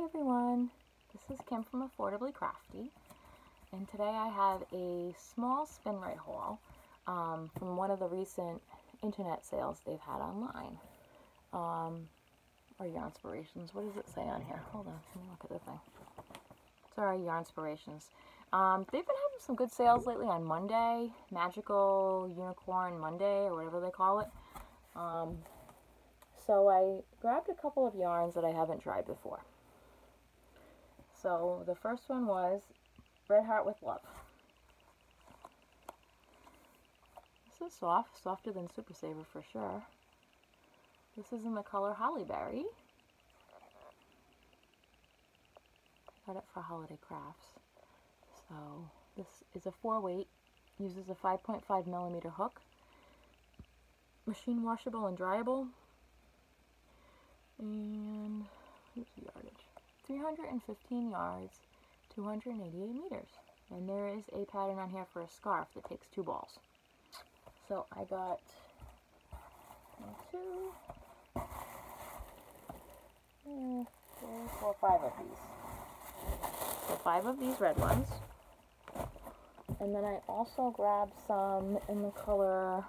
Hi everyone, this is Kim from Affordably Crafty, and today I have a small spin right haul from one of the recent internet sales they've had online, or Yarnspirations. What does it say on here? Hold on, let me look at the thing. Sorry, Yarnspirations. They've been having some good sales lately on Monday, Magical Unicorn Monday, or whatever they call it. So I grabbed a couple of yarns that I haven't tried before. So the first one was Red Heart with Love. This is soft, softer than Super Saver for sure. This is in the color Hollyberry. Got it for holiday crafts. So this is a 4-weight, uses a 5.5mm hook, machine washable and dryable, and here's the yardage. 315 yards, 288 meters. And there is a pattern on here for a scarf that takes 2 balls. So I got 1, 2, 3, 4, 5 of these. So 5 of these red ones. And then I also grabbed some in the color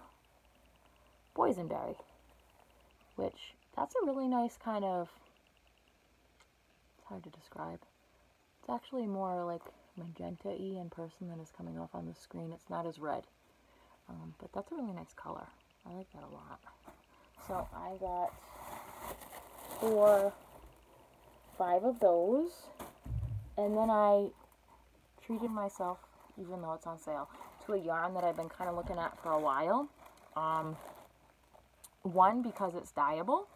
Boysenberry, which that's a really nice kind of, it's hard to describe. It's actually more like magenta-y in person than is coming off on the screen. It's not as red, but that's a really nice color. I like that a lot. So I got 5 of those, and then I treated myself, even though it's on sale, to a yarn that I've been kind of looking at for a while. One, because it's dyeable.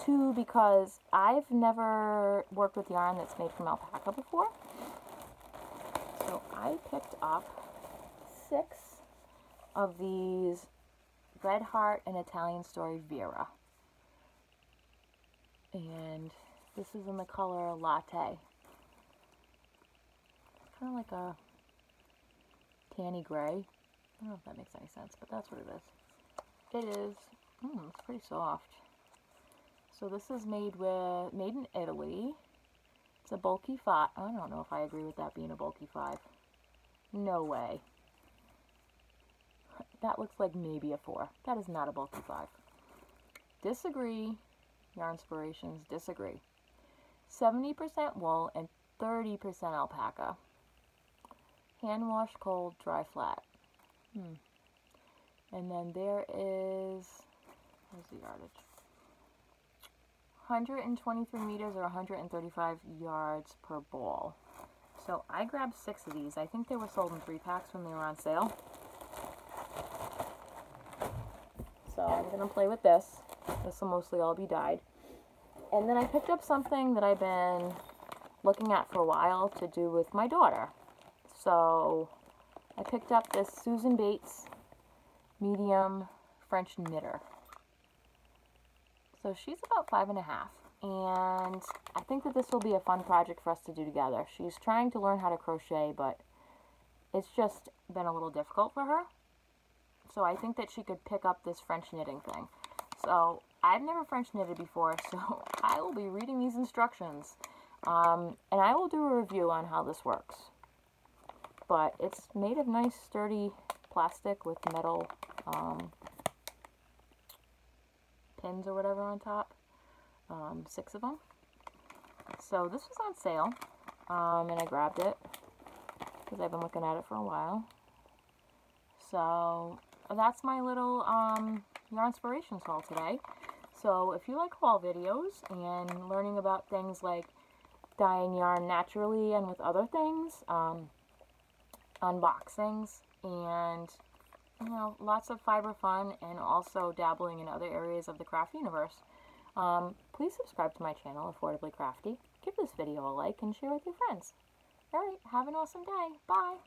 2, because I've never worked with yarn that's made from alpaca before. So I picked up 6 of these Red Heart and Italian Story Vieira. And this is in the color Latte. It's kind of like a tanny gray. I don't know if that makes any sense, but that's what it is. It is, it's pretty soft. So this is made in Italy. It's a bulky 5. I don't know if I agree with that being a bulky 5. No way. That looks like maybe a 4. That is not a bulky 5. Disagree. Yarnspirations, disagree. 70% wool and 30% alpaca. Hand wash cold, dry flat. And then there is, where's the yardage? 123 meters or 135 yards per ball. So I grabbed 6 of these. I think they were sold in 3-packs when they were on sale. So I'm going to play with this. This will mostly all be dyed. And then I picked up something that I've been looking at for a while to do with my daughter. So I picked up this Susan Bates medium French knitter. So she's about 5 1/2, and I think that this will be a fun project for us to do together. She's trying to learn how to crochet, but it's just been a little difficult for her. So I think that she could pick up this French knitting thing. So I've never French knitted before, so I will be reading these instructions, and I will do a review on how this works. But it's made of nice sturdy plastic with metal pins or whatever on top. 6 of them. So this was on sale, and I grabbed it because I've been looking at it for a while. So that's my little Yarnspirations haul today. So if you like haul videos and learning about things like dyeing yarn naturally and with other things, unboxings, and lots of fiber fun, and also dabbling in other areas of the craft universe, please subscribe to my channel, Affordably Crafty. Give this video a like and share with your friends. Alright, have an awesome day. Bye!